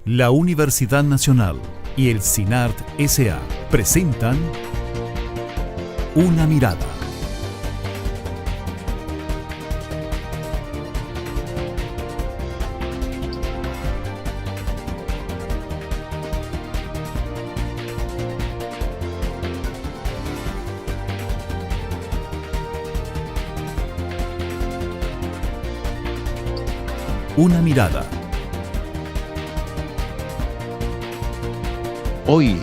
La Universidad Nacional y el CINART S.A. presentan Una Mirada. Una Mirada. Hoy,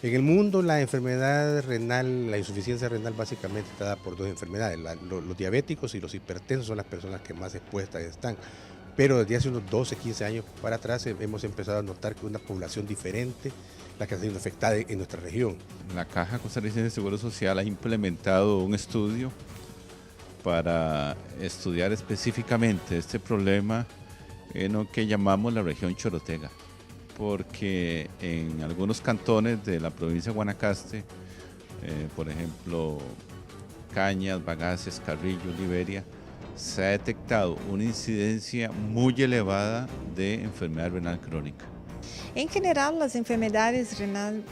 en el mundo la enfermedad renal, la insuficiencia renal básicamente está dada por dos enfermedades. Los diabéticos y los hipertensos son las personas que más expuestas están. Pero desde hace unos 12, 15 años para atrás hemos empezado a notar que una población diferente la que ha sido afectada en nuestra región. La Caja Costarricense de Seguro Social ha implementado un estudio para estudiar específicamente este problema en lo que llamamos la región Chorotega, porque en algunos cantones de la provincia de Guanacaste, por ejemplo, Cañas, Bagaces, Carrillo, Liberia, se ha detectado una incidencia muy elevada de enfermedad renal crónica. En general, las enfermedades renal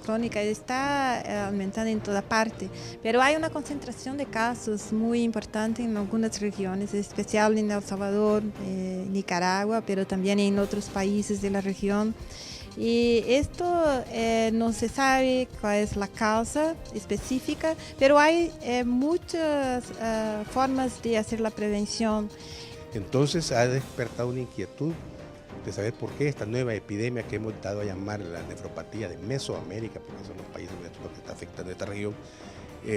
crónica está aumentando en toda parte, pero hay una concentración de casos muy importante en algunas regiones, en especial en El Salvador, Nicaragua, pero también en otros países de la región. Y esto no se sabe cuál es la causa específica, pero hay muchas formas de hacer la prevención. Entonces ha despertado una inquietud de saber por qué esta nueva epidemia que hemos dado a llamar la nefropatía de Mesoamérica, porque son los países nuestros que está afectando esta región,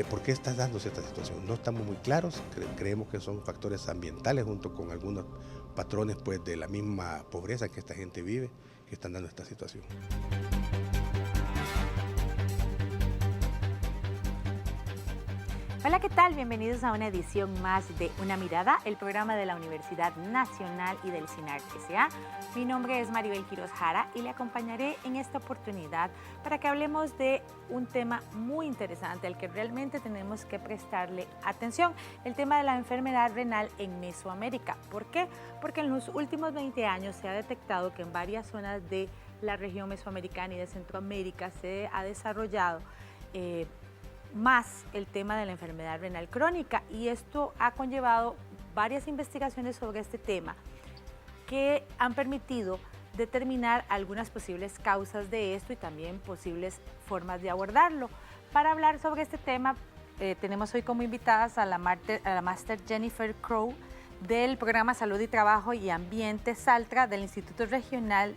¿por qué está dándose esta situación? No estamos muy claros, creemos que son factores ambientales junto con algunos patrones pues, de la misma pobreza que esta gente vive, que están dando esta situación. Hola, ¿qué tal? Bienvenidos a una edición más de Una Mirada, el programa de la Universidad Nacional y del CINART S.A. Mi nombre es Maribel Quiroz Jara y le acompañaré en esta oportunidad para que hablemos de un tema muy interesante al que realmente tenemos que prestarle atención, el tema de la enfermedad renal en Mesoamérica. ¿Por qué? Porque en los últimos 20 años se ha detectado que en varias zonas de la región mesoamericana y de Centroamérica se ha desarrollado más el tema de la enfermedad renal crónica, y esto ha conllevado varias investigaciones sobre este tema que han permitido determinar algunas posibles causas de esto y también posibles formas de abordarlo. Para hablar sobre este tema tenemos hoy como invitadas a la máster Jennifer Crow del Programa Salud y Trabajo y Ambiente SALTRA del Instituto Regional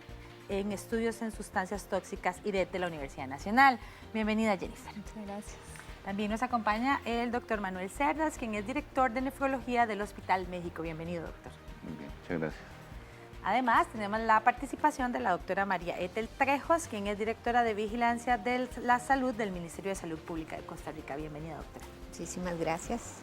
en Estudios en Sustancias Tóxicas IRET de la Universidad Nacional. Bienvenida, Jennifer. Muchas gracias. También nos acompaña el doctor Manuel Cerdas, quien es director de nefrología del Hospital México. Bienvenido, doctor. Muy bien, muchas gracias. Además, tenemos la participación de la doctora María Ethel Trejos, quien es directora de Vigilancia de la Salud del Ministerio de Salud Pública de Costa Rica. Bienvenida, doctora. Muchísimas gracias.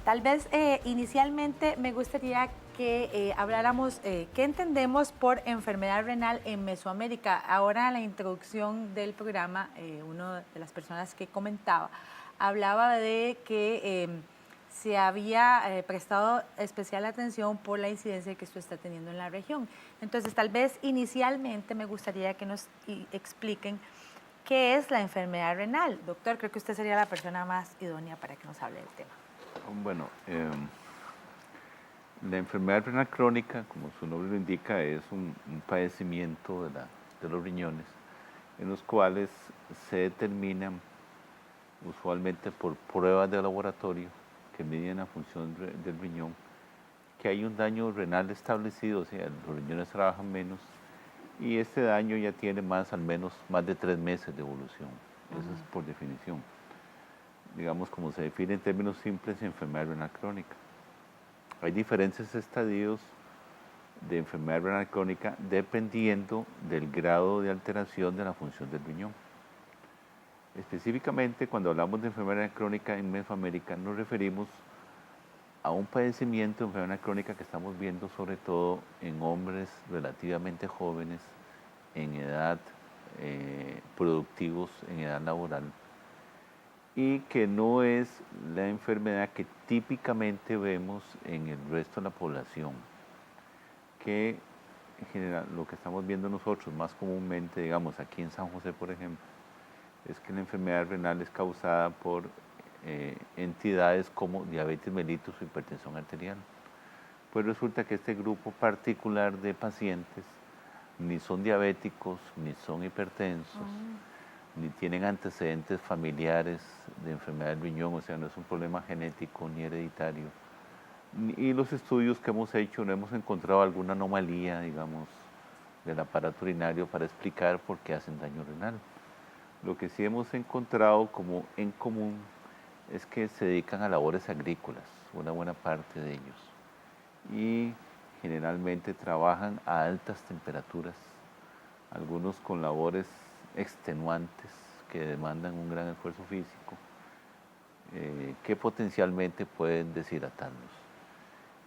Tal vez inicialmente me gustaría que habláramos qué entendemos por enfermedad renal en Mesoamérica. Ahora en la introducción del programa, una de las personas que comentaba hablaba de que se había prestado especial atención por la incidencia que esto está teniendo en la región. Entonces, tal vez inicialmente me gustaría que nos expliquen qué es la enfermedad renal. Doctor, creo que usted sería la persona más idónea para que nos hable del tema. Bueno, la enfermedad renal crónica, como su nombre lo indica, es un padecimiento de los riñones, en los cuales se determinan usualmente por pruebas de laboratorio que miden la función del riñón, que hay un daño renal establecido, o sea, los riñones trabajan menos y este daño ya tiene al menos más de 3 meses de evolución. Eso es por definición. Digamos, como se define en términos simples, enfermedad renal crónica. Hay diferentes estadios de enfermedad renal crónica dependiendo del grado de alteración de la función del riñón. Específicamente, cuando hablamos de enfermedad crónica en Mesoamérica, nos referimos a un padecimiento de enfermedad crónica que estamos viendo sobre todo en hombres relativamente jóvenes, en edad productivos, en edad laboral, y que no es la enfermedad que típicamente vemos en el resto de la población, que en general lo que estamos viendo nosotros más comúnmente, digamos aquí en San José por ejemplo, es que la enfermedad renal es causada por entidades como diabetes mellitus o hipertensión arterial. Pues resulta que este grupo particular de pacientes ni son diabéticos, ni son hipertensos, ni tienen antecedentes familiares de enfermedad del riñón, o sea, no es un problema genético ni hereditario. Y los estudios que hemos hecho no hemos encontrado alguna anomalía, digamos, del aparato urinario para explicar por qué hacen daño renal. Lo que sí hemos encontrado como en común es que se dedican a labores agrícolas, una buena parte de ellos, y generalmente trabajan a altas temperaturas, algunos con labores extenuantes que demandan un gran esfuerzo físico, que potencialmente pueden deshidratarlos.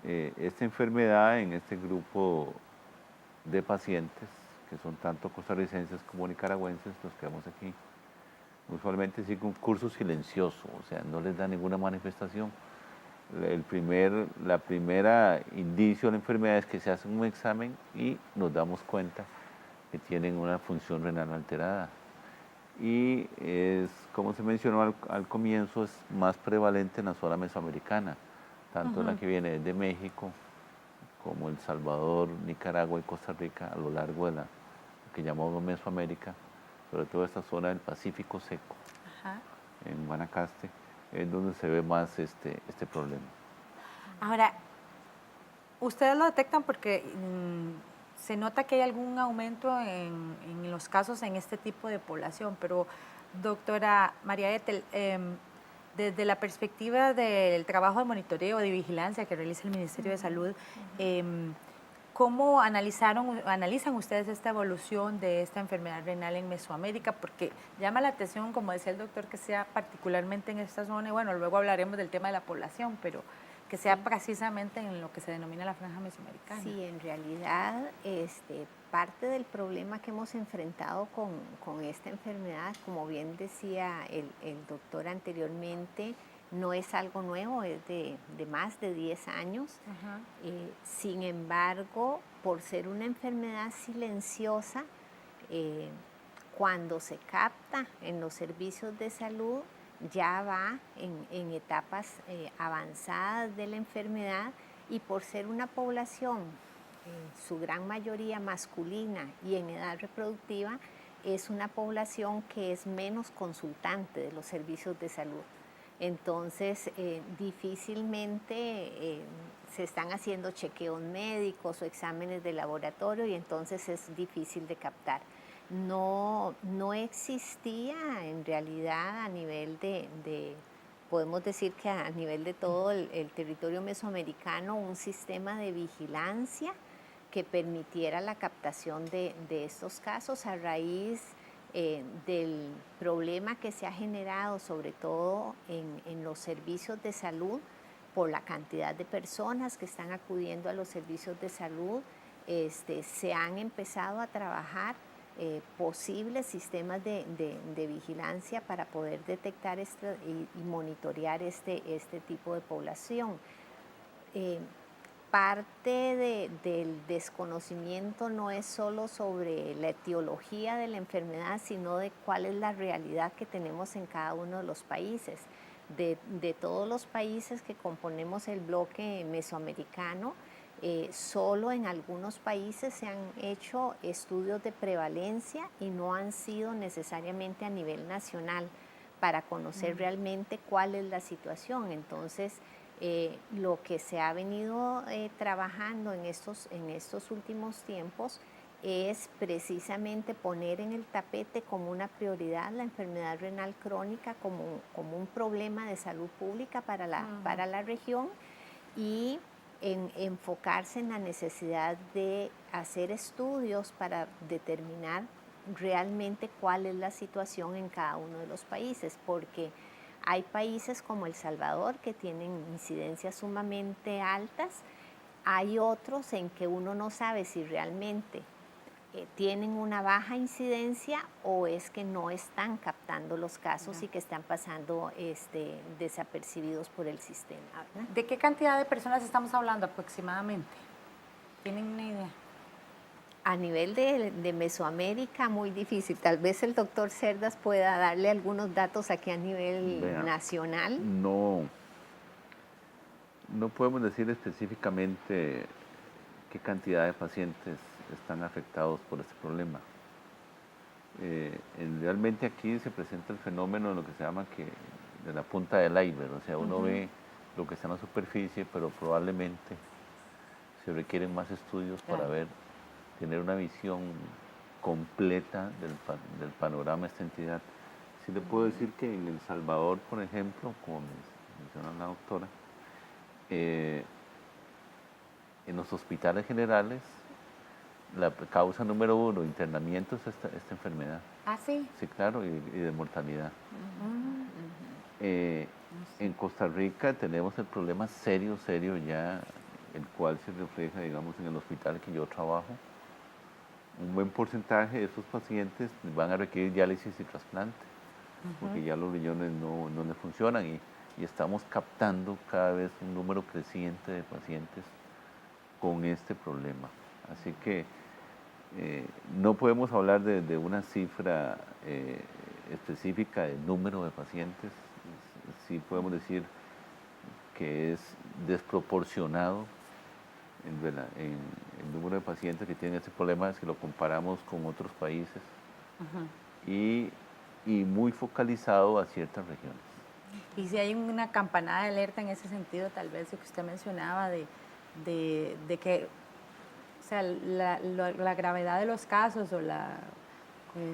Esta enfermedad en este grupo de pacientes, que son tanto costarricenses como nicaragüenses, los que vemos aquí, usualmente sigue un curso silencioso, o sea, no les da ninguna manifestación. La primera indicio de la enfermedad es que se hace un examen y nos damos cuenta que tienen una función renal alterada. Y es, como se mencionó al comienzo, es más prevalente en la zona mesoamericana, tanto la que viene desde México como El Salvador, Nicaragua y Costa Rica, a lo largo de lo que llamamos Mesoamérica, sobre todo esta zona del Pacífico seco, en Guanacaste, es donde se ve más este problema. Ahora, ustedes lo detectan porque se nota que hay algún aumento en los casos en este tipo de población, pero doctora María Ethel, desde la perspectiva del trabajo de monitoreo, de vigilancia que realiza el Ministerio de Salud, ¿cómo analizan ustedes esta evolución de esta enfermedad renal en Mesoamérica? Porque llama la atención, como decía el doctor, que sea particularmente en esta zona, y bueno, luego hablaremos del tema de la población, pero que sea precisamente en lo que se denomina la franja mesoamericana. Sí, en realidad parte del problema que hemos enfrentado con esta enfermedad, como bien decía el doctor anteriormente, no es algo nuevo, es de más de 10 años. Sin embargo, por ser una enfermedad silenciosa, cuando se capta en los servicios de salud, ya va en etapas avanzadas de la enfermedad, y por ser una población, su gran mayoría masculina y en edad reproductiva, es una población que es menos consultante de los servicios de salud. Entonces, difícilmente se están haciendo chequeos médicos o exámenes de laboratorio, y entonces es difícil de captar. No existía en realidad a nivel podemos decir que a nivel de todo el territorio mesoamericano, un sistema de vigilancia que permitiera la captación de estos casos a raíz del problema que se ha generado, sobre todo en los servicios de salud, por la cantidad de personas que están acudiendo a los servicios de salud. Se han empezado a trabajar posibles sistemas de vigilancia para poder detectar y monitorear este tipo de población. Parte del desconocimiento no es solo sobre la etiología de la enfermedad, sino de cuál es la realidad que tenemos en cada uno de los países. De todos los países que componemos el bloque mesoamericano, solo en algunos países se han hecho estudios de prevalencia y no han sido necesariamente a nivel nacional para conocer realmente cuál es la situación. Entonces, lo que se ha venido trabajando en estos últimos tiempos es precisamente poner en el tapete como una prioridad la enfermedad renal crónica como un problema de salud pública para la región, y enfocarse en la necesidad de hacer estudios para determinar realmente cuál es la situación en cada uno de los países, porque hay países como El Salvador que tienen incidencias sumamente altas, hay otros en que uno no sabe si realmente tienen una baja incidencia o es que no están captando los casos y que están pasando desapercibidos por el sistema, ¿verdad? ¿De qué cantidad de personas estamos hablando aproximadamente? ¿Tienen una idea? A nivel de Mesoamérica, muy difícil. Tal vez el doctor Cerdas pueda darle algunos datos aquí a nivel nacional. No podemos decir específicamente qué cantidad de pacientes están afectados por este problema. Realmente aquí se presenta el fenómeno de lo que se llama de la punta del iceberg, o sea, uno ve lo que está en la superficie, pero probablemente se requieren más estudios para tener una visión completa del panorama de esta entidad. Sí le puedo decir que en El Salvador, por ejemplo, como mencionó la doctora, en los hospitales generales, la causa número 1 de internamiento es esta enfermedad. ¿Ah, sí? Sí, claro, y de mortalidad. En Costa Rica tenemos el problema serio ya, el cual se refleja, digamos, en el hospital que yo trabajo. Un buen porcentaje de esos pacientes van a requerir diálisis y trasplante, porque ya los riñones no les funcionan y estamos captando cada vez un número creciente de pacientes con este problema. Así que no podemos hablar de una cifra específica de número de pacientes. Sí podemos decir que es desproporcionado el número de pacientes que tienen este problema si lo comparamos con otros países y muy focalizado a ciertas regiones. Y si hay una campanada de alerta en ese sentido, tal vez lo que usted mencionaba de que, o sea, la gravedad de los casos o la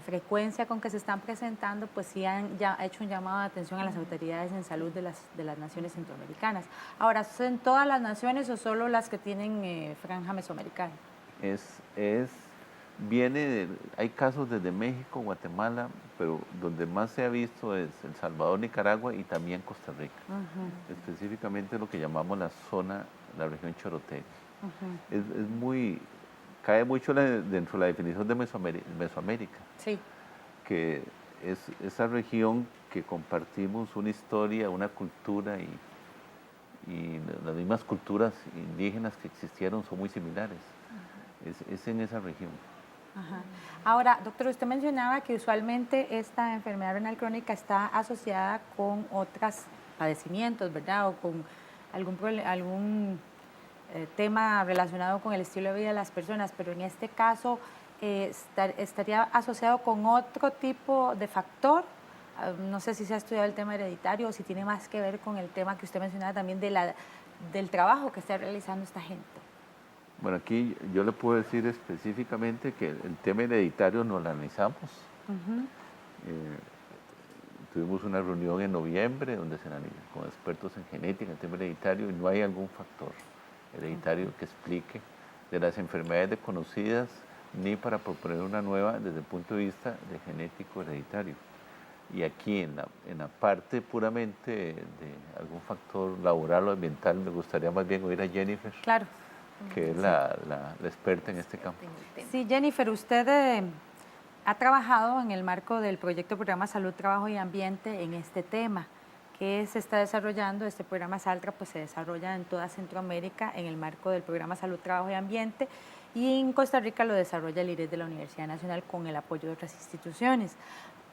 frecuencia con que se están presentando, pues sí han ya hecho un llamado de atención a las autoridades en salud de las naciones centroamericanas. Ahora, ¿son todas las naciones o solo las que tienen franja mesoamericana? Hay casos desde México, Guatemala, pero donde más se ha visto es El Salvador, Nicaragua y también Costa Rica. Específicamente lo que llamamos la región Chorotega. Cae mucho dentro de la definición de Mesoamérica. Sí. Que es esa región que compartimos una historia, una cultura y las mismas culturas indígenas que existieron son muy similares. Es en esa región. Ahora, doctor, usted mencionaba que usualmente esta enfermedad renal crónica está asociada con otros padecimientos, ¿verdad? O con algún tema relacionado con el estilo de vida de las personas, pero en este caso estaría asociado con otro tipo de factor. No sé si se ha estudiado el tema hereditario o si tiene más que ver con el tema que usted mencionaba también del trabajo que está realizando esta gente. Bueno, aquí yo le puedo decir específicamente que el tema hereditario no lo analizamos. Tuvimos una reunión en noviembre donde se analizó con expertos en genética, en el tema hereditario, y no hay algún factor hereditario que explique de las enfermedades desconocidas ni para proponer una nueva desde el punto de vista de genético hereditario. Y aquí en la parte puramente de algún factor laboral o ambiental, me gustaría más bien oír a Jennifer, claro, que es la experta en este campo. Sí, Jennifer, usted ha trabajado en el marco del proyecto Programa Salud, Trabajo y Ambiente en este tema que se está desarrollando. Este programa SALTRA pues se desarrolla en toda Centroamérica en el marco del programa Salud, Trabajo y Ambiente, y en Costa Rica lo desarrolla el IRES de la Universidad Nacional con el apoyo de otras instituciones.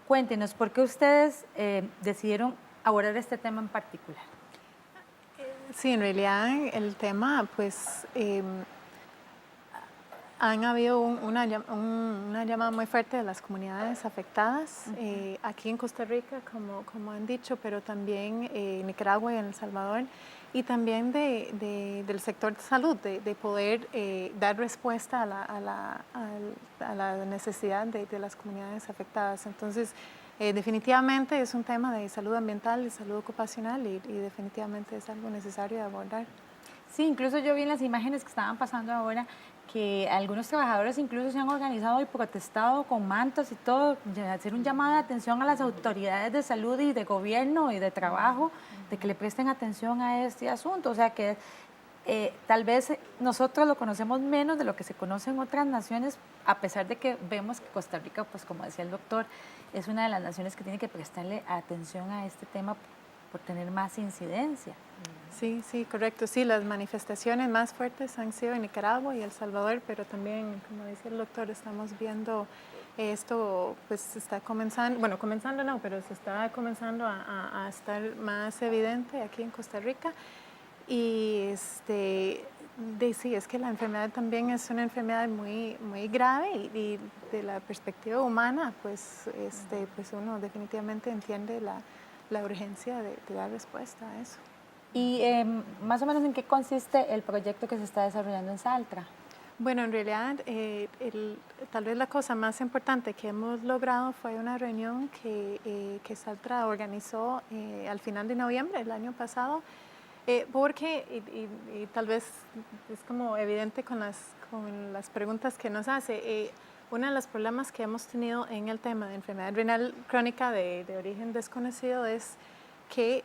Cuéntenos, ¿por qué ustedes decidieron abordar este tema en particular? Sí, en realidad el tema, pues, han habido una llamada muy fuerte de las comunidades afectadas, aquí en Costa Rica, como han dicho, pero también en Nicaragua y en El Salvador, y también del sector de salud, de poder dar respuesta a la necesidad de las comunidades afectadas. Entonces, definitivamente es un tema de salud ambiental, de salud ocupacional y definitivamente es algo necesario de abordar. Sí, incluso yo vi en las imágenes que estaban pasando ahora que algunos trabajadores incluso se han organizado y protestado con mantos y todo, hacer un llamado de atención a las autoridades de salud y de gobierno y de trabajo, de que le presten atención a este asunto. O sea que tal vez nosotros lo conocemos menos de lo que se conoce en otras naciones, a pesar de que vemos que Costa Rica, pues como decía el doctor, es una de las naciones que tiene que prestarle atención a este tema por tener más incidencia. Sí, sí, correcto. Sí, las manifestaciones más fuertes han sido en Nicaragua y El Salvador, pero también, como decía el doctor, estamos viendo esto, pues está comenzando, bueno, comenzando no, pero se está comenzando a estar más evidente aquí en Costa Rica. Y sí, es que la enfermedad también es una enfermedad muy, muy grave y de la perspectiva humana, pues uno definitivamente entiende la urgencia de dar respuesta a eso. ¿Y más o menos en qué consiste el proyecto que se está desarrollando en Saltra? Bueno, en realidad, tal vez la cosa más importante que hemos logrado fue una reunión que Saltra organizó al final de noviembre del año pasado, porque, y tal vez es como evidente con las preguntas que nos hace, uno de los problemas que hemos tenido en el tema de enfermedad renal crónica de origen desconocido es que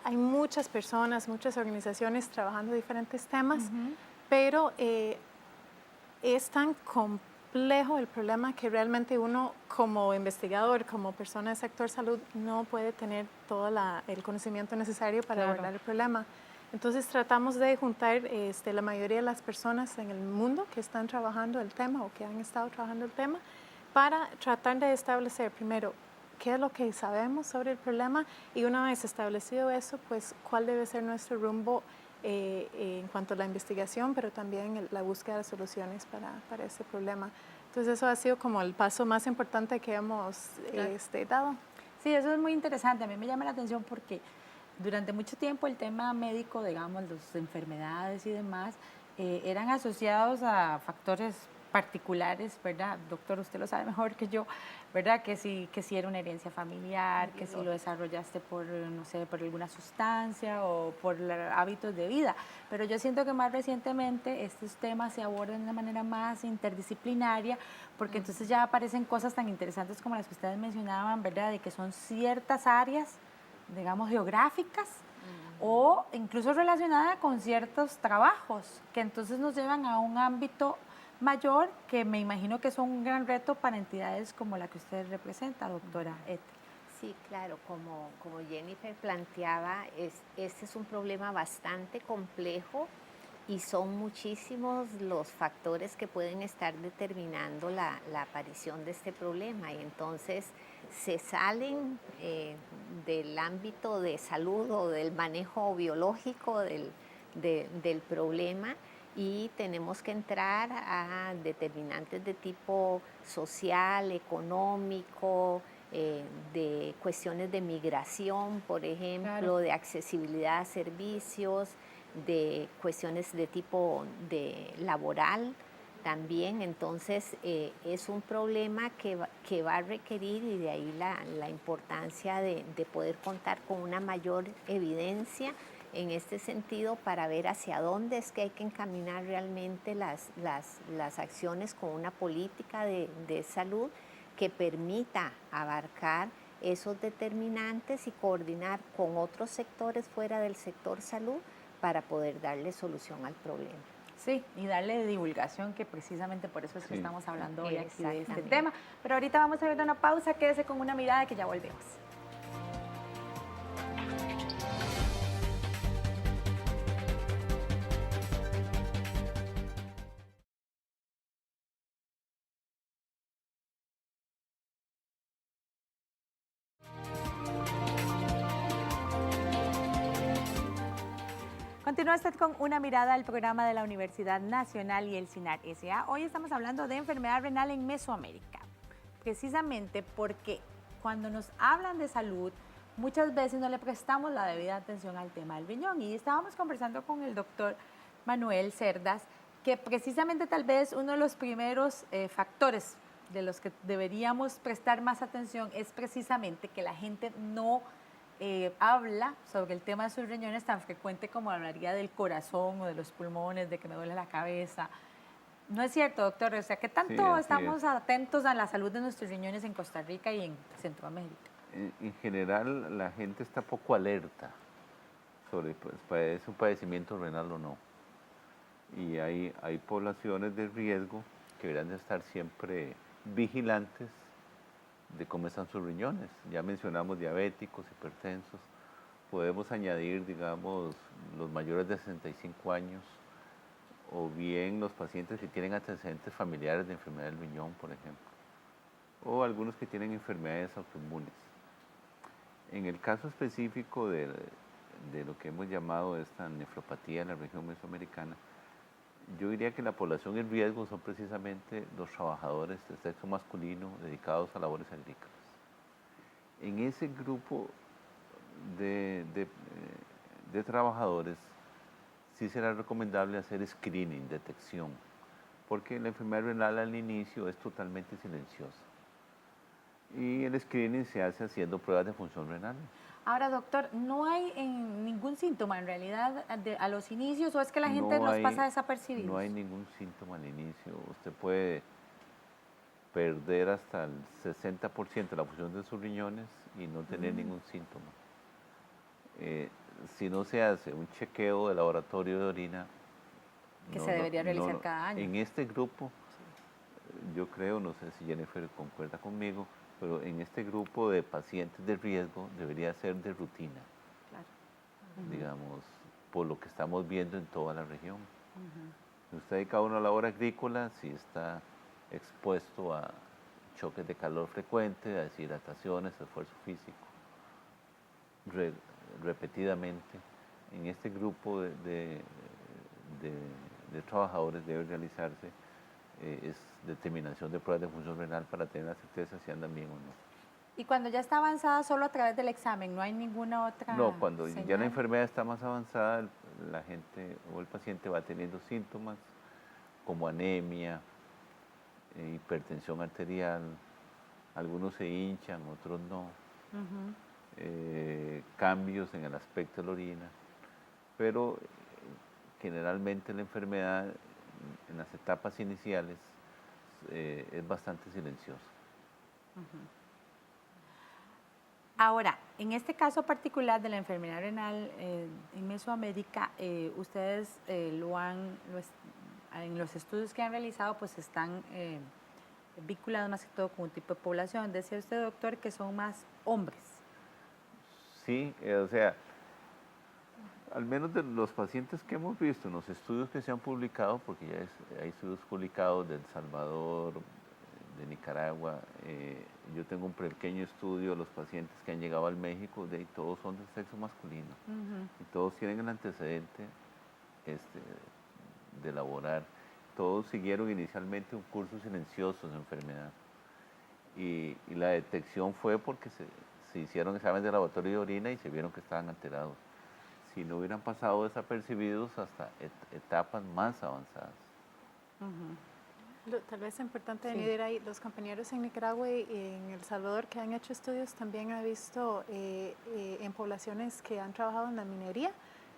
hay muchas personas, muchas organizaciones trabajando diferentes temas, pero es tan complejo el problema que realmente uno como investigador, como persona del sector salud, no puede tener todo el conocimiento necesario para abordar el problema. Entonces tratamos de juntar la mayoría de las personas en el mundo que están trabajando el tema o que han estado trabajando el tema para tratar de establecer primero qué es lo que sabemos sobre el problema y una vez establecido eso, pues cuál debe ser nuestro rumbo en cuanto a la investigación, pero también la búsqueda de soluciones para ese problema. Entonces eso ha sido como el paso más importante que hemos dado. Sí, eso es muy interesante. A mí me llama la atención porque durante mucho tiempo el tema médico, digamos, las enfermedades y demás, eran asociados a factores particulares, ¿verdad? Doctor, usted lo sabe mejor que yo, ¿verdad? Que si era una herencia familiar, que si lo desarrollaste por, no sé, por alguna sustancia o por hábitos de vida. Pero yo siento que más recientemente estos temas se abordan de una manera más interdisciplinaria, porque entonces ya aparecen cosas tan interesantes como las que ustedes mencionaban, ¿verdad? De que son ciertas áreas, digamos, geográficas, o incluso relacionadas con ciertos trabajos, que entonces nos llevan a un ámbito mayor, que me imagino que es un gran reto para entidades como la que usted representa, doctora Ethel. Sí, claro, como Jennifer planteaba, este es un problema bastante complejo y son muchísimos los factores que pueden estar determinando la aparición de este problema, y entonces se salen del ámbito de salud o del manejo biológico del problema, y tenemos que entrar a determinantes de tipo social, económico, de cuestiones de migración, por ejemplo, de accesibilidad a servicios, de cuestiones de tipo laboral también. Entonces es un problema que va a requerir, y de ahí la importancia de poder contar con una mayor evidencia en este sentido para ver hacia dónde es que hay que encaminar realmente las acciones con una política de salud que permita abarcar esos determinantes y coordinar con otros sectores fuera del sector salud para poder darle solución al problema. Sí, y darle divulgación, que precisamente por eso es que estamos hablando hoy aquí de este tema. Pero ahorita vamos a ir a una pausa, quédese con Una Mirada, que ya volvemos. Continúa usted con Una Mirada, al programa de la Universidad Nacional y el CINAR S.A. Hoy estamos hablando de enfermedad renal en Mesoamérica, precisamente porque cuando nos hablan de salud, muchas veces no le prestamos la debida atención al tema del riñón. Y estábamos conversando con el doctor Manuel Cerdas, que precisamente tal vez uno de los primeros factores de los que deberíamos prestar más atención es precisamente que la gente no habla sobre el tema de sus riñones tan frecuente como hablaría del corazón o de los pulmones, de que me duele la cabeza. No es cierto, doctor. O sea, ¿qué tanto Sí, así estamos es. atentos a la salud de nuestros riñones en Costa Rica y en Centroamérica? En general, la gente está poco alerta sobre es un padecimiento renal o no. Y hay poblaciones de riesgo que deberán de estar siempre vigilantes de cómo están sus riñones. Ya mencionamos diabéticos, hipertensos. Podemos añadir, digamos, los mayores de 65 años o bien los pacientes que tienen antecedentes familiares de enfermedad del riñón, por ejemplo, o algunos que tienen enfermedades autoinmunes. En el caso específico de lo que hemos llamado esta nefropatía en la región mesoamericana, yo diría que la población en riesgo son precisamente los trabajadores de sexo masculino dedicados a labores agrícolas. En ese grupo de trabajadores sí será recomendable hacer screening, detección, porque la enfermedad renal al inicio es totalmente silenciosa. Y el screening se hace haciendo pruebas de función renal. Ahora, doctor, ¿no hay ningún síntoma en realidad a los inicios o es que la gente No los hay- pasa desapercibidos? No hay ningún síntoma al inicio. Usted puede perder hasta el 60% de la función de sus riñones y no tener ningún síntoma. Si no se hace un chequeo de laboratorio de orina, Que se debería realizar cada año. En este grupo, yo creo, no sé si Jennifer concuerda conmigo, pero en este grupo de pacientes de riesgo debería ser de rutina, Claro. digamos, por lo que estamos viendo en toda la región. Si usted dedica a una labor agrícola, si está expuesto a choques de calor frecuente, a deshidrataciones, esfuerzo físico, repetidamente, en este grupo de trabajadores debe realizarse es determinación de pruebas de función renal para tener la certeza si andan bien o no. Y cuando ya está avanzada, solo a través del examen, ¿no hay ninguna otra No, cuando ya la señal? enfermedad está más avanzada, la gente o el paciente va teniendo síntomas como anemia, hipertensión arterial, algunos se hinchan, otros no, cambios en el aspecto de la orina, pero generalmente la enfermedad en las etapas iniciales es bastante silenciosa. Ahora, en este caso particular de la enfermedad renal en Mesoamérica, ustedes en los estudios que han realizado, pues están vinculados más que todo con un tipo de población. Decía usted, doctor, que son más hombres. Sí, o sea, al menos de los pacientes que hemos visto en los estudios que se han publicado, porque ya hay estudios publicados de El Salvador, de Nicaragua, yo tengo un pequeño estudio de los pacientes que han llegado al México, de ahí todos son de sexo masculino y todos tienen el antecedente de elaborar. Todos siguieron inicialmente un curso silencioso de enfermedad y la detección fue porque se hicieron exámenes de laboratorio de orina y se vieron que estaban alterados. Si no hubieran pasado desapercibidos hasta etapas más avanzadas. Tal vez es importante añadir ahí, los compañeros en Nicaragua y en El Salvador que han hecho estudios también han visto en poblaciones que han trabajado en la minería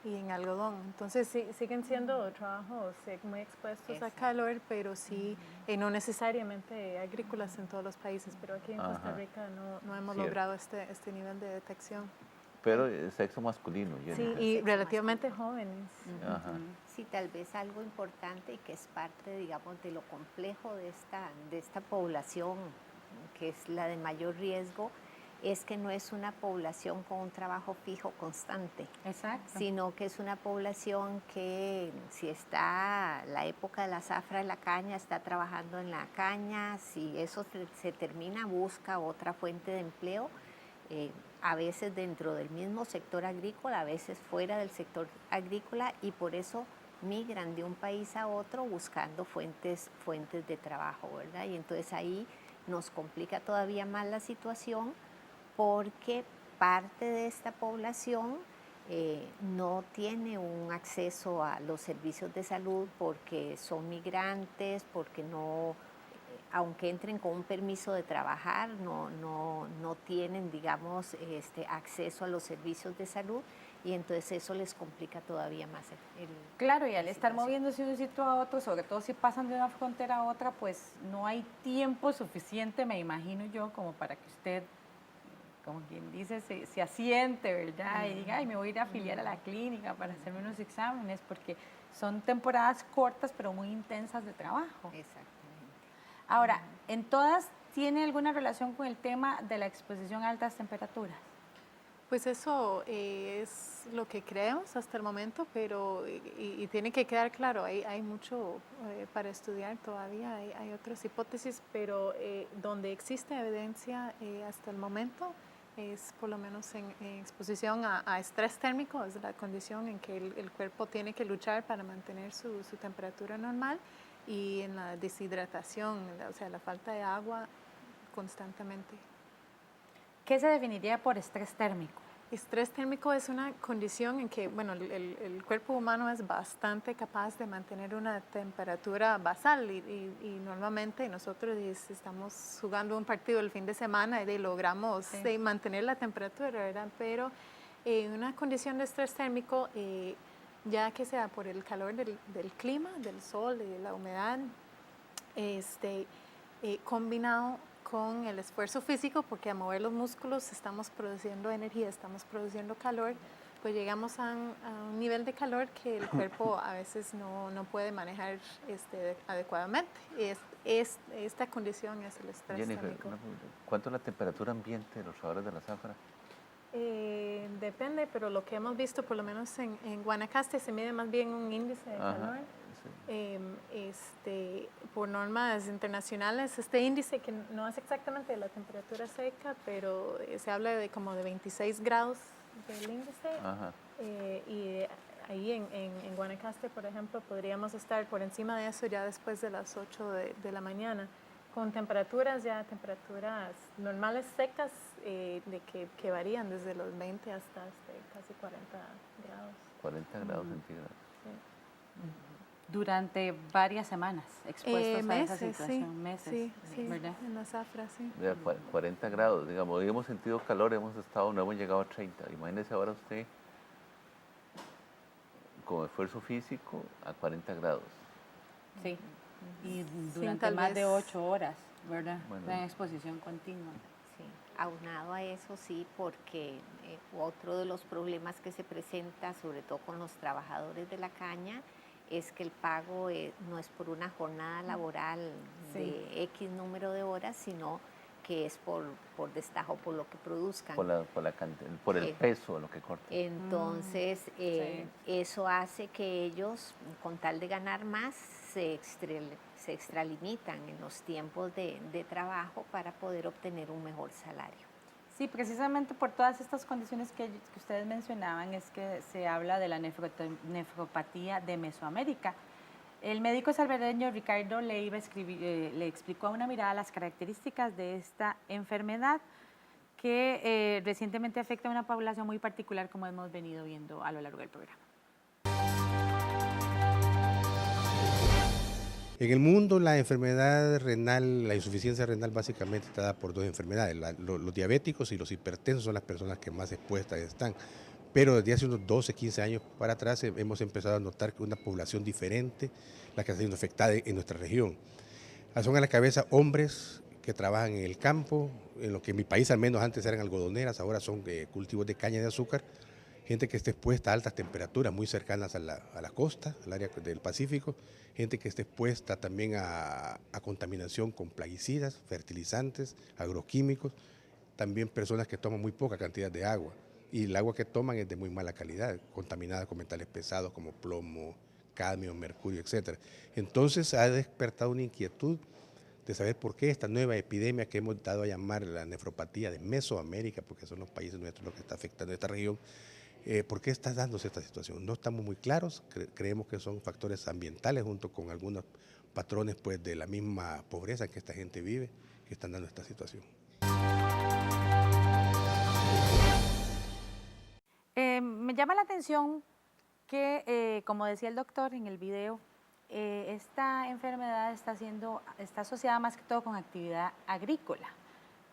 y en algodón. Entonces siguen siendo trabajos muy expuestos a calor, pero sí no necesariamente agrícolas en todos los países, pero aquí en Costa Rica no hemos logrado este nivel de detección. Pero sexo masculino. Sí, y relativamente jóvenes. Sí, tal vez algo importante y que es parte, digamos, de lo complejo de esta población, que es la de mayor riesgo, es que no es una población con un trabajo fijo constante. Exacto. Sino que es una población que si está la época de la zafra de la caña, está trabajando en la caña, si eso se termina, busca otra fuente de empleo, a veces dentro del mismo sector agrícola, a veces fuera del sector agrícola, y por eso migran de un país a otro buscando fuentes de trabajo, ¿verdad? Y entonces ahí nos complica todavía más la situación porque parte de esta población no tiene un acceso a los servicios de salud porque son migrantes, porque no aunque entren con un permiso de trabajar, no tienen, digamos, acceso a los servicios de salud y entonces eso les complica todavía más Claro, y al estar moviéndose de un sitio a otro, sobre todo si pasan de una frontera a otra, pues no hay tiempo suficiente, me imagino yo, como para que usted, como quien dice, se asiente, ¿verdad? Y diga, ay, me voy a ir a afiliar a la clínica para hacerme unos exámenes, porque son temporadas cortas pero muy intensas de trabajo. Exactamente. Ahora, ¿en todas tiene alguna relación con el tema de la exposición a altas temperaturas? Pues eso es lo que creemos hasta el momento, pero y tiene que quedar claro, hay mucho para estudiar todavía, hay otras hipótesis, pero donde existe evidencia hasta el momento es por lo menos en exposición a estrés térmico, es la condición en que el cuerpo tiene que luchar para mantener su temperatura normal, y en la deshidratación, o sea, la falta de agua constantemente. ¿Qué se definiría por estrés térmico? Estrés térmico es una condición en que, bueno, el cuerpo humano es bastante capaz de mantener una temperatura basal y normalmente nosotros estamos jugando un partido el fin de semana y logramos mantener la temperatura, ¿verdad? Pero una condición de estrés térmico, ya que sea por el calor del clima, del sol, de la humedad, combinado con el esfuerzo físico, porque a mover los músculos estamos produciendo energía, estamos produciendo calor, pues llegamos a un nivel de calor que el cuerpo a veces no puede manejar adecuadamente. Esta condición es el estrés Jennifer, térmico. ¿cuánto es la temperatura ambiente de los trabajadores de la zafra? Depende, pero lo que hemos visto, por lo menos en Guanacaste, se mide más bien un índice de calor. Por normas internacionales, este índice, que no es exactamente de la temperatura seca, pero se habla de como de 26 grados del índice. Y ahí en Guanacaste, por ejemplo, podríamos estar por encima de eso ya después de las 8 de la mañana, con temperaturas normales secas, que varían desde los 20 hasta casi 40 grados. 40 grados centígrados. Sí. Durante varias semanas expuestos a esa situación, meses, sí, ¿verdad? En la zafra, sí. 40 grados, digamos, hoy hemos sentido calor, no hemos llegado a 30. Imagínese ahora usted con esfuerzo físico a 40 grados. Sí, y durante más de 8 horas, ¿verdad? Bueno, en exposición continua. Sí, aunado a eso sí, porque otro de los problemas que se presenta, sobre todo con los trabajadores de la caña, es que el pago no es por una jornada laboral de X número de horas, sino que es por destajo, por lo que produzcan. Por el peso de lo que cortan. Entonces, eso hace que ellos, con tal de ganar más, se extralimitan en los tiempos de trabajo para poder obtener un mejor salario. Sí, precisamente por todas estas condiciones que ustedes mencionaban es que se habla de la nefropatía de Mesoamérica. El médico salvadoreño Ricardo Leiva le explicó a Una Mirada las características de esta enfermedad que recientemente afecta a una población muy particular, como hemos venido viendo a lo largo del programa. En el mundo la enfermedad renal, la insuficiencia renal básicamente está dada por dos enfermedades. Los diabéticos y los hipertensos son las personas que más expuestas están. Pero desde hace unos 12, 15 años para atrás hemos empezado a notar que una población diferente la que está siendo afectada en nuestra región. Son a la cabeza hombres que trabajan en el campo, en lo que en mi país al menos antes eran algodoneras, ahora son cultivos de caña de azúcar, gente que esté expuesta a altas temperaturas muy cercanas a la costa, al área del Pacífico, gente que esté expuesta también a contaminación con plaguicidas, fertilizantes, agroquímicos, también personas que toman muy poca cantidad de agua y el agua que toman es de muy mala calidad, contaminada con metales pesados como plomo, cadmio, mercurio, etc. Entonces ha despertado una inquietud de saber por qué esta nueva epidemia que hemos dado a llamar la nefropatía de Mesoamérica, porque son los países nuestros los que está afectando esta región. ¿Por qué está dándose esta situación? No estamos muy claros, creemos que son factores ambientales junto con algunos patrones pues, de la misma pobreza en que esta gente vive, que están dando esta situación. Me llama la atención que, como decía el doctor en el video, esta enfermedad está asociada más que todo con actividad agrícola,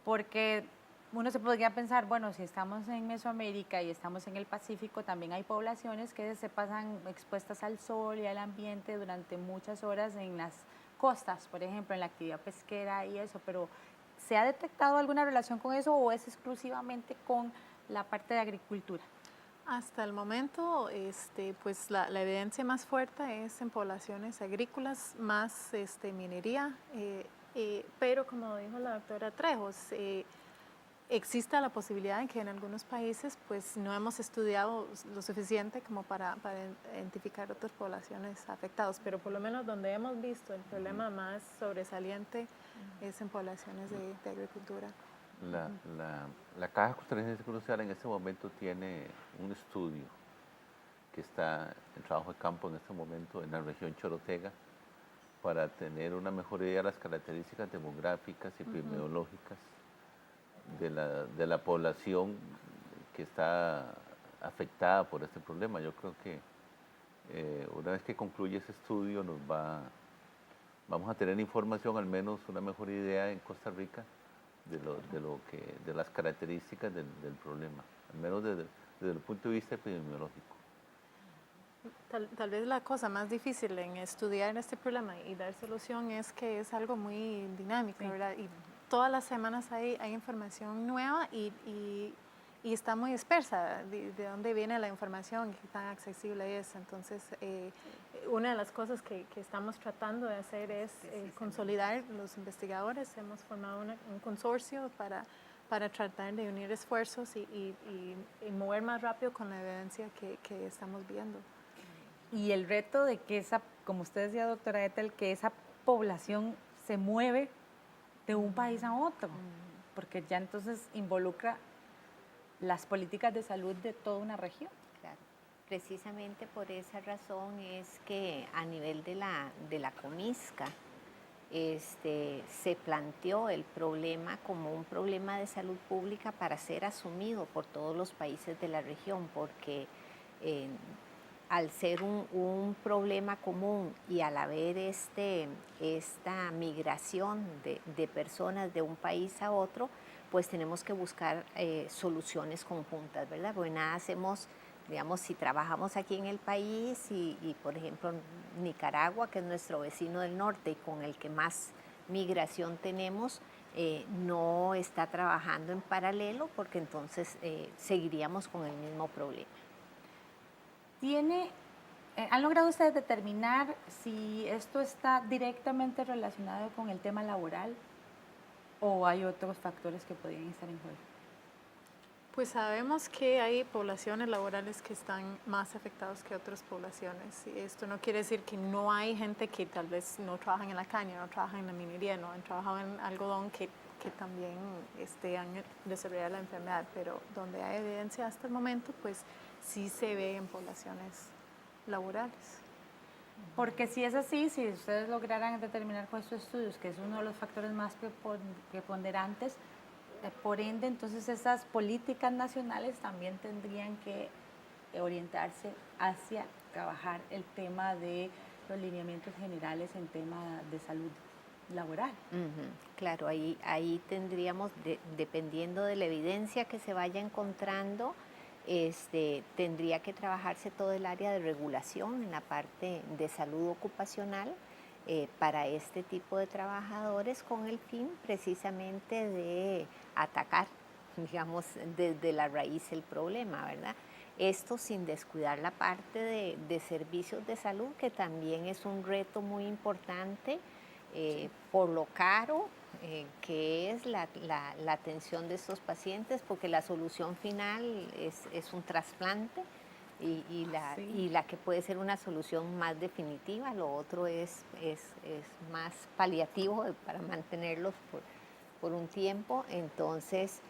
porque uno se podría pensar, bueno, si estamos en Mesoamérica y estamos en el Pacífico, también hay poblaciones que se pasan expuestas al sol y al ambiente durante muchas horas en las costas, por ejemplo, en la actividad pesquera y eso, pero ¿se ha detectado alguna relación con eso o es exclusivamente con la parte de agricultura? Hasta el momento, pues la evidencia más fuerte es en poblaciones agrícolas, más minería, pero como dijo la doctora Trejos, existe la posibilidad de que en algunos países pues no hemos estudiado lo suficiente como para identificar otras poblaciones afectadas, pero por lo menos donde hemos visto el problema más sobresaliente es en poblaciones de agricultura. La Caja Costarricense de Seguro Social en este momento tiene un estudio que está en trabajo de campo en este momento en la región Chorotega para tener una mejor idea de las características demográficas y epidemiológicas de la población que está afectada por este problema. Yo creo que una vez que concluye ese estudio vamos a tener información, al menos una mejor idea en Costa Rica de las características del problema, al menos desde el punto de vista epidemiológico. Tal vez la cosa más difícil en estudiar este problema y dar solución es que es algo muy dinámico, ¿verdad? Y todas las semanas hay información nueva y está muy dispersa de dónde viene la información, qué tan accesible es. Entonces, una de las cosas que estamos tratando de hacer es consolidar los investigadores. Hemos formado un consorcio para tratar de unir esfuerzos y mover más rápido con la evidencia que estamos viendo. Y el reto de que como usted decía, doctora Ethel, que esa población se mueve de un país a otro, porque ya entonces involucra las políticas de salud de toda una región. Claro. Precisamente por esa razón es que a nivel de la Comisca se planteó el problema como un problema de salud pública para ser asumido por todos los países de la región, porque al ser un problema común y al haber esta migración de personas de un país a otro, pues tenemos que buscar soluciones conjuntas, ¿verdad? Porque nada hacemos, digamos, si trabajamos aquí en el país y por ejemplo, Nicaragua, que es nuestro vecino del norte y con el que más migración tenemos, no está trabajando en paralelo porque entonces seguiríamos con el mismo problema. ¿Han logrado ustedes determinar si esto está directamente relacionado con el tema laboral o hay otros factores que podrían estar en juego? Pues sabemos que hay poblaciones laborales que están más afectadas que otras poblaciones. Y esto no quiere decir que no hay gente que tal vez no trabaja en la caña, no trabaja en la minería, no han trabajado en algodón que también han desarrollado la enfermedad, pero donde hay evidencia hasta el momento, pues sí se ve en poblaciones laborales. Porque si es así, si ustedes lograran determinar con estos estudios que es uno de los factores más preponderantes, por ende, entonces esas políticas nacionales también tendrían que orientarse hacia trabajar el tema de los lineamientos generales en tema de salud laboral. Claro, ahí tendríamos, dependiendo de la evidencia que se vaya encontrando, tendría que trabajarse todo el área de regulación en la parte de salud ocupacional para este tipo de trabajadores con el fin precisamente de atacar, digamos, desde la raíz el problema, ¿verdad? Esto sin descuidar la parte de servicios de salud, que también es un reto muy importante por lo caro que es la atención de estos pacientes, porque la solución final es un trasplante y la que puede ser una solución más definitiva, lo otro es más paliativo para mantenerlos por un tiempo. Entonces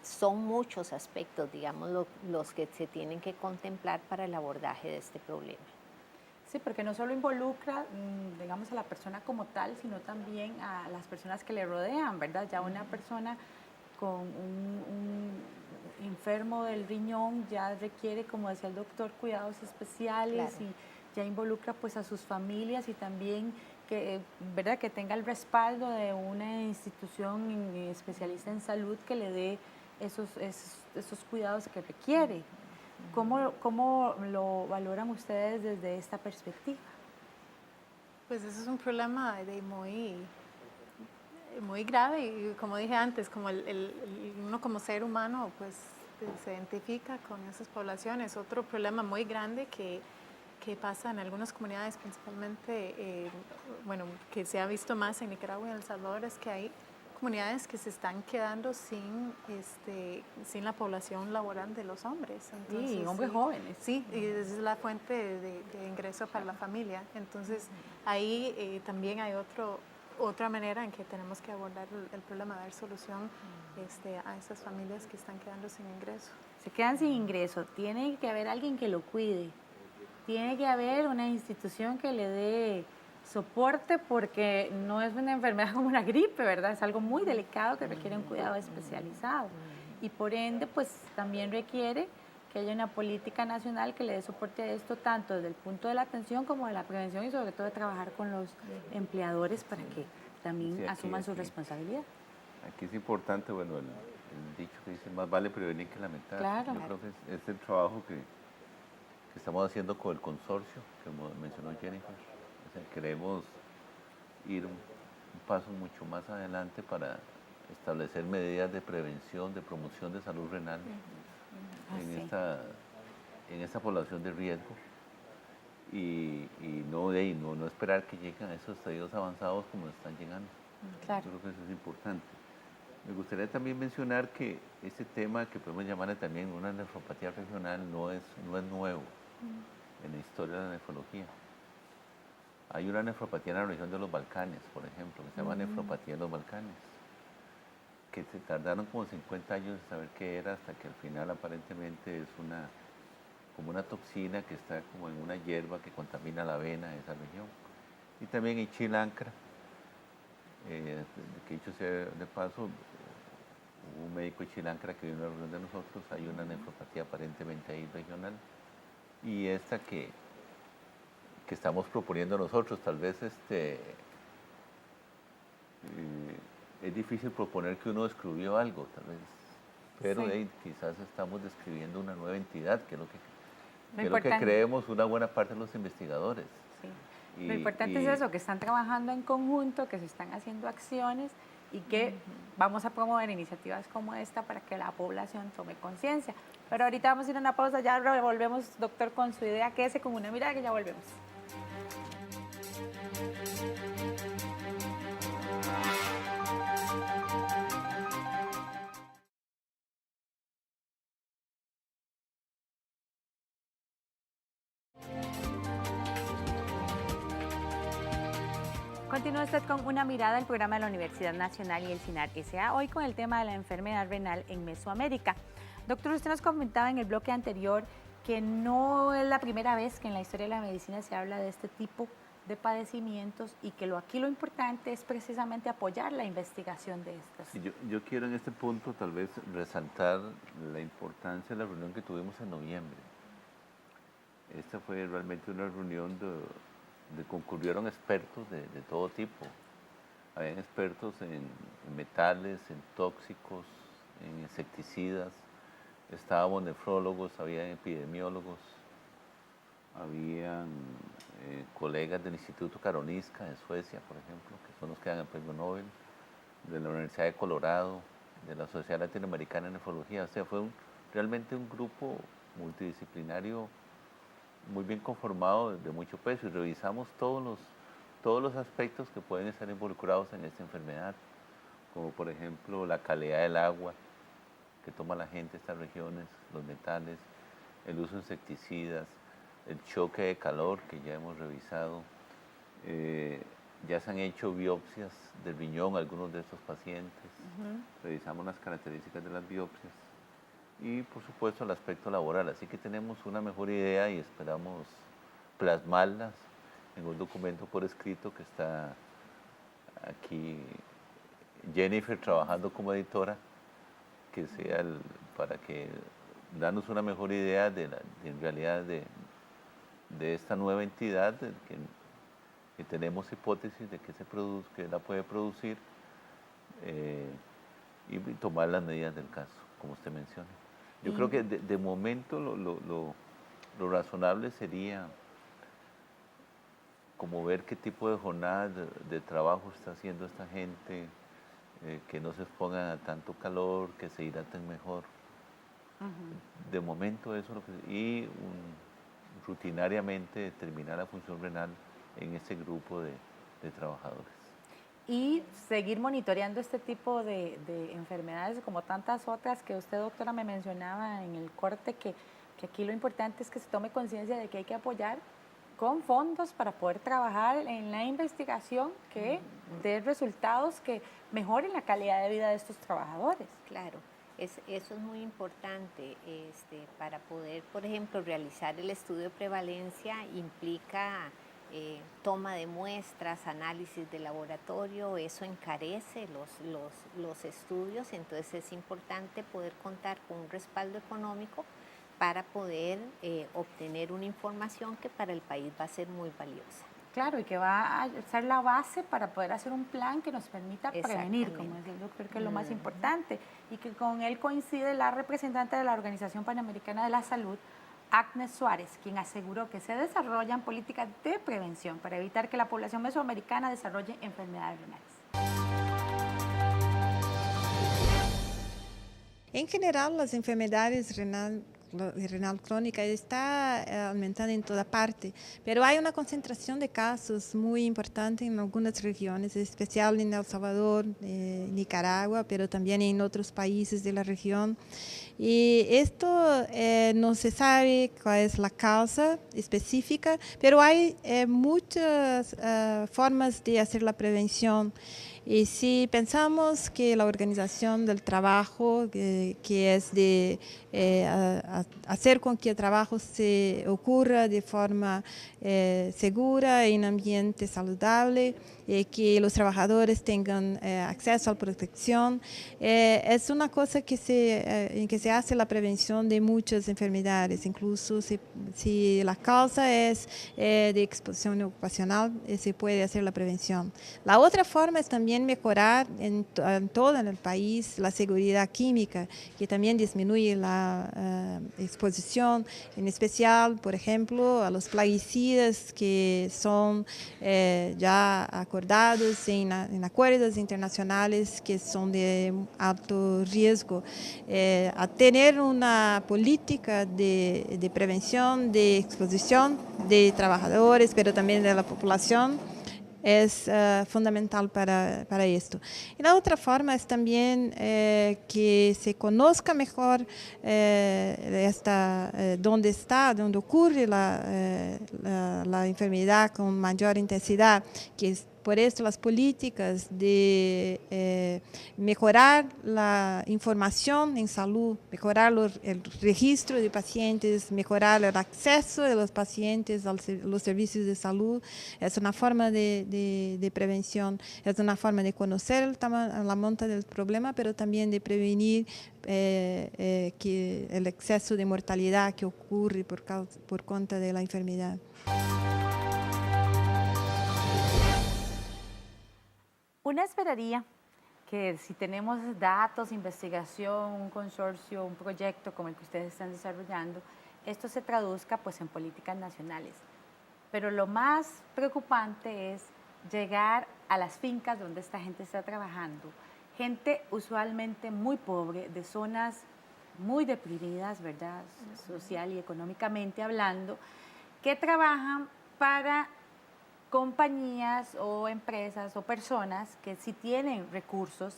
son muchos aspectos, digamos, los que se tienen que contemplar para el abordaje de este problema. Sí, porque no solo involucra, digamos, a la persona como tal, sino también a las personas que le rodean, ¿verdad? Ya una persona con un enfermo del riñón ya requiere, como decía el doctor, cuidados especiales. Claro. ya involucra pues a sus familias y también que, ¿verdad?, que tenga el respaldo de una institución especialista en salud que le dé esos cuidados que requiere. ¿Cómo lo valoran ustedes desde esta perspectiva? Pues eso es un problema muy grave y como dije antes, como uno como ser humano pues se identifica con esas poblaciones. Otro problema muy grande que pasa en algunas comunidades, principalmente, bueno, que se ha visto más en Nicaragua y en El Salvador, es que hay comunidades que se están quedando sin la población laboral de los hombres. Entonces, sí, hombres jóvenes. Sí, y esa es la fuente de ingreso para la familia. Entonces, ahí también hay otra manera en que tenemos que abordar el problema, dar solución a esas familias que están quedando sin ingreso. Se quedan sin ingreso, tiene que haber alguien que lo cuide, tiene que haber una institución que le dé soporte porque no es una enfermedad como una gripe, ¿verdad? Es algo muy delicado que requiere un cuidado especializado y por ende pues también requiere que haya una política nacional que le dé soporte a esto tanto desde el punto de la atención como de la prevención y sobre todo de trabajar con los empleadores para que también Sí, asuman su responsabilidad. Aquí es importante, bueno, el dicho que dice, más vale prevenir que lamentar. Claro. Yo creo que es el trabajo que estamos haciendo con el consorcio, que mencionó Jennifer. O sea, queremos ir un paso mucho más adelante para establecer medidas de prevención, de promoción de salud renal en esta población de riesgo y no esperar que lleguen a esos estadios avanzados como están llegando. Claro. Yo creo que eso es importante. Me gustaría también mencionar que este tema, que podemos llamarle también una nefropatía regional, no es nuevo en la historia de la nefrología. Hay una nefropatía en la región de los Balcanes, por ejemplo, que se llama nefropatía en los Balcanes, que se tardaron como 50 años en saber qué era, hasta que al final aparentemente es como una toxina que está como en una hierba que contamina la vena de esa región. Y también en Chilancra, que dicho sea de paso, hubo un médico de Chilancra que vino a la reunión de nosotros, hay una nefropatía aparentemente ahí regional, y esta que estamos proponiendo nosotros, tal vez es difícil proponer que uno descubrió algo, tal vez, pero quizás estamos describiendo una nueva entidad, que es lo que creemos una buena parte de los investigadores. Sí. Lo importante es eso, que están trabajando en conjunto, que se están haciendo acciones y que vamos a promover iniciativas como esta para que la población tome conciencia. Pero ahorita vamos a ir a una pausa, ya volvemos, doctor, con su idea, quédese con una mirada que ya volvemos. Continúa usted con Una Mirada, el programa de la Universidad Nacional y el CINAR S.A., hoy con el tema de la enfermedad renal en Mesoamérica. Doctor, usted nos comentaba en el bloque anterior que no es la primera vez que en la historia de la medicina se habla de este tipo de padecimientos y que aquí lo importante es precisamente apoyar la investigación de estos. Sí, yo quiero en este punto tal vez resaltar la importancia de la reunión que tuvimos en noviembre. Esta fue realmente una reunión donde concurrieron expertos de todo tipo. Habían expertos en metales, en tóxicos, en insecticidas, estábamos nefrólogos, había epidemiólogos, habían colegas del Instituto Karolinska de Suecia, por ejemplo, que son los que dan el premio Nobel, de la Universidad de Colorado, de la Sociedad Latinoamericana de Nefrología. O sea, fue realmente un grupo multidisciplinario muy bien conformado, de mucho peso, y revisamos todos los aspectos que pueden estar involucrados en esta enfermedad, como por ejemplo la calidad del agua que toma la gente en estas regiones, los metales, el uso de insecticidas, el choque de calor que ya hemos revisado. Ya se han hecho biopsias del riñón a algunos de estos pacientes, revisamos las características de las biopsias y por supuesto el aspecto laboral, así que tenemos una mejor idea y esperamos plasmarlas en un documento por escrito que está aquí Jennifer trabajando como editora, que sea para que darnos una mejor idea en realidad de de esta nueva entidad que tenemos hipótesis de que se produce, que la puede producir y tomar las medidas del caso, como usted menciona. Yo creo que de momento lo razonable sería como ver qué tipo de jornada de trabajo está haciendo esta gente, que no se expongan a tanto calor, que se hidraten mejor. De momento eso es lo que... Y rutinariamente determinar la función renal en ese grupo de trabajadores. Y seguir monitoreando este tipo de enfermedades como tantas otras que usted, doctora, me mencionaba en el corte, que aquí lo importante es que se tome conciencia de que hay que apoyar con fondos para poder trabajar en la investigación que dé resultados que mejoren la calidad de vida de estos trabajadores. Claro, eso es muy importante. Para poder, por ejemplo, realizar el estudio de prevalencia implica toma de muestras, análisis de laboratorio, eso encarece los estudios, entonces es importante poder contar con un respaldo económico para poder obtener una información que para el país va a ser muy valiosa. Claro, y que va a ser la base para poder hacer un plan que nos permita prevenir, como es el doctor, que es lo más importante, y que con él coincide la representante de la Organización Panamericana de la Salud, Agnes Suárez, quien aseguró que se desarrollan políticas de prevención para evitar que la población mesoamericana desarrolle enfermedades renales. En general, las enfermedades renal crónica está aumentando en toda parte, pero hay una concentración de casos muy importante en algunas regiones, en especial en El Salvador, Nicaragua, pero también en otros países de la región. Y esto no se sabe cuál es la causa específica, pero hay muchas formas de hacer la prevención. Y si pensamos que la organización del trabajo, que es de hacer con que el trabajo se ocurra de forma segura, en ambiente saludable, que los trabajadores tengan acceso a la protección, es una cosa en que se hace la prevención de muchas enfermedades, incluso si la causa es de exposición ocupacional, se puede hacer la prevención. La otra forma es también mejorar en todo el país la seguridad química, que también disminuye la exposición, en especial, por ejemplo, a los plaguicidas que son ya acordados en acuerdos internacionales que son de alto riesgo. A tener una política de prevención, de exposición de trabajadores, pero también de la población, es fundamental para esto. Y la otra forma es también que se conozca mejor dónde ocurre la enfermedad con mayor intensidad, que por eso las políticas de mejorar la información en salud, mejorar el registro de pacientes, mejorar el acceso de los pacientes a los servicios de salud, es una forma de prevención, es una forma de conocer la monta del problema, pero también de prevenir que el exceso de mortalidad que ocurre por cuenta de la enfermedad. Una esperaría que si tenemos datos, investigación, un consorcio, un proyecto como el que ustedes están desarrollando, esto se traduzca pues en políticas nacionales. Pero lo más preocupante es llegar a las fincas donde esta gente está trabajando. Gente usualmente muy pobre, de zonas muy deprimidas, ¿verdad? Social y económicamente hablando, que trabajan para compañías o empresas o personas que sí tienen recursos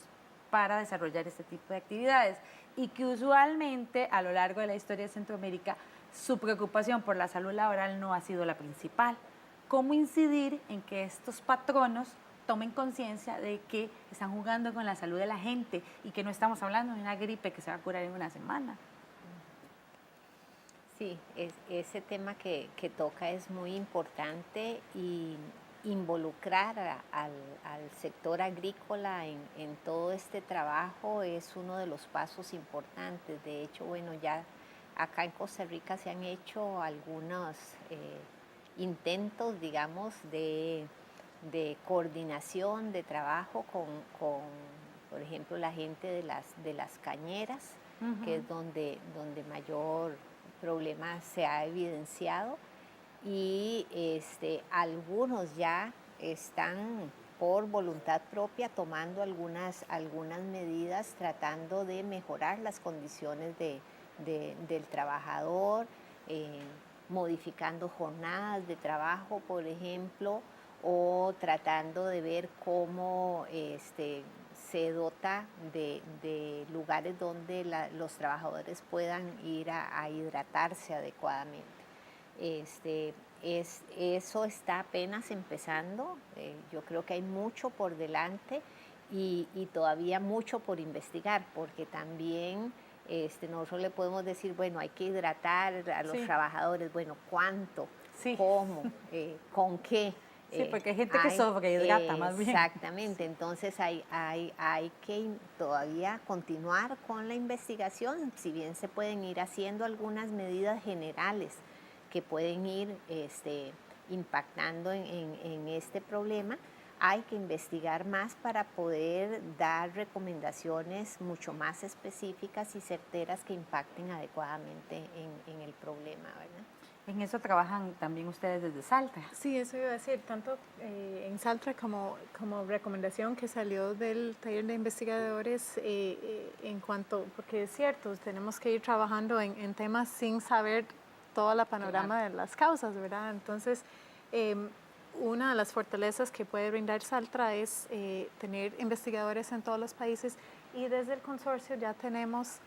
para desarrollar este tipo de actividades y que usualmente a lo largo de la historia de Centroamérica su preocupación por la salud laboral no ha sido la principal. ¿Cómo incidir en que estos patronos tomen conciencia de que están jugando con la salud de la gente y que no estamos hablando de una gripe que se va a curar en una semana? Sí, ese tema que toca es muy importante y involucrar al sector agrícola en todo este trabajo es uno de los pasos importantes. De hecho, bueno, ya acá en Costa Rica se han hecho algunos intentos, digamos, de coordinación de trabajo con, por ejemplo, la gente de las cañeras, que es donde mayor problema se ha evidenciado, y algunos ya están por voluntad propia tomando algunas medidas tratando de mejorar las condiciones del trabajador, modificando jornadas de trabajo, por ejemplo, o tratando de ver cómo se dota de lugares donde los trabajadores puedan ir a hidratarse adecuadamente. Eso está apenas empezando. Yo creo que hay mucho por delante y todavía mucho por investigar, porque también nosotros le podemos decir, bueno, hay que hidratar a los trabajadores, bueno, ¿cuánto? ¿Cómo? ¿Con qué? Sí, porque hay gente que sobrehidrata más bien. Exactamente, entonces hay que todavía continuar con la investigación, si bien se pueden ir haciendo algunas medidas generales que pueden ir impactando en este problema, hay que investigar más para poder dar recomendaciones mucho más específicas y certeras que impacten adecuadamente en el problema, ¿verdad? En eso trabajan también ustedes desde Saltra. Sí, eso iba a decir, tanto en Saltra como recomendación que salió del taller de investigadores en cuanto, porque es cierto, tenemos que ir trabajando en temas sin saber toda la panorama de las causas, ¿verdad? Entonces, una de las fortalezas que puede brindar Saltra es tener investigadores en todos los países, y desde el consorcio ya tenemos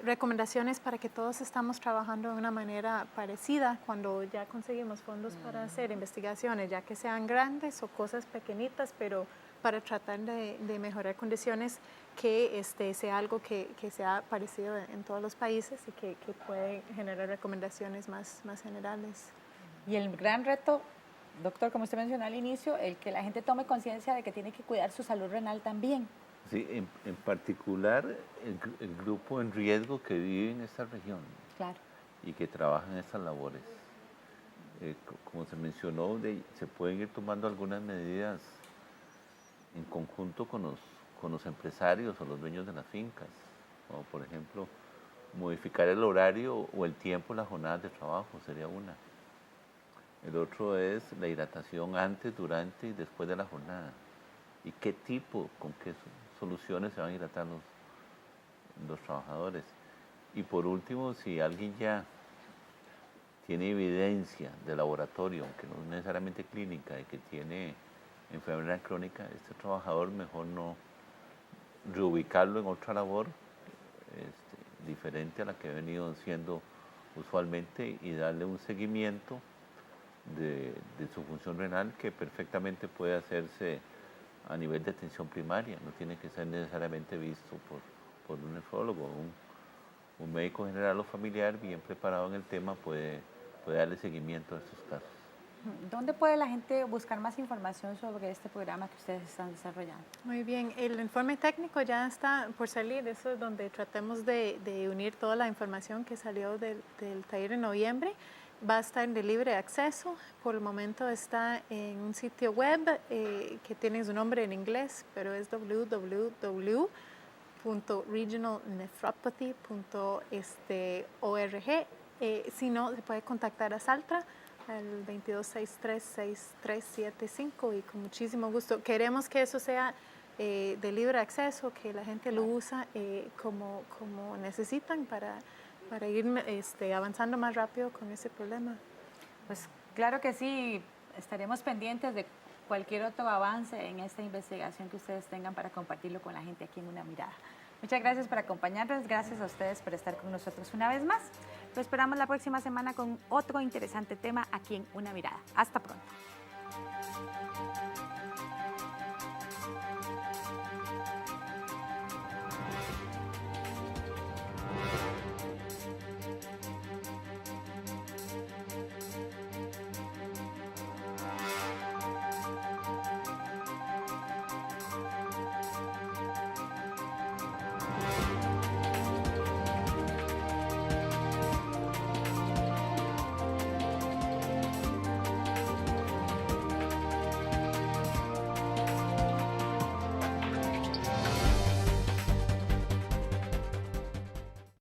recomendaciones para que todos estamos trabajando de una manera parecida cuando ya conseguimos fondos para hacer investigaciones, ya que sean grandes o cosas pequeñitas, pero para tratar de mejorar condiciones, que sea algo que sea parecido en todos los países y que puede generar recomendaciones más generales. Y el gran reto, doctor, como usted mencionó al inicio, el que la gente tome conciencia de que tiene que cuidar su salud renal también. Sí, en particular el grupo en riesgo que vive en esta región. Claro. Y que trabajan en estas labores. Como se mencionó, se pueden ir tomando algunas medidas en conjunto con los empresarios o los dueños de las fincas, como por ejemplo modificar el horario o el tiempo, las jornadas de trabajo sería una. El otro es la hidratación antes, durante y después de la jornada. Y qué tipo, con qué soluciones se van a hidratar los trabajadores. Y por último, si alguien ya tiene evidencia de laboratorio, aunque no necesariamente clínica, de que tiene enfermedad crónica, este trabajador mejor no reubicarlo en otra labor diferente a la que ha venido siendo usualmente, y darle un seguimiento de su función renal que perfectamente puede hacerse a nivel de atención primaria, no tiene que ser necesariamente visto por un nefrólogo. Un médico general o familiar bien preparado en el tema puede darle seguimiento a estos casos. ¿Dónde puede la gente buscar más información sobre este programa que ustedes están desarrollando? Muy bien, el informe técnico ya está por salir, eso es donde tratamos de unir toda la información que salió del taller en noviembre. Va a estar de libre acceso, por el momento está en un sitio web que tiene su nombre en inglés, pero es www.regionalnephropathy.org. Si no, se puede contactar a Saltra al 2263-6375 y con muchísimo gusto. Queremos que eso sea de libre acceso, que la gente lo usa como necesitan para ir avanzando más rápido con ese problema. Pues claro que sí, estaremos pendientes de cualquier otro avance en esta investigación que ustedes tengan para compartirlo con la gente aquí en Una Mirada. Muchas gracias por acompañarnos, gracias a ustedes por estar con nosotros una vez más. Lo esperamos la próxima semana con otro interesante tema aquí en Una Mirada. Hasta pronto.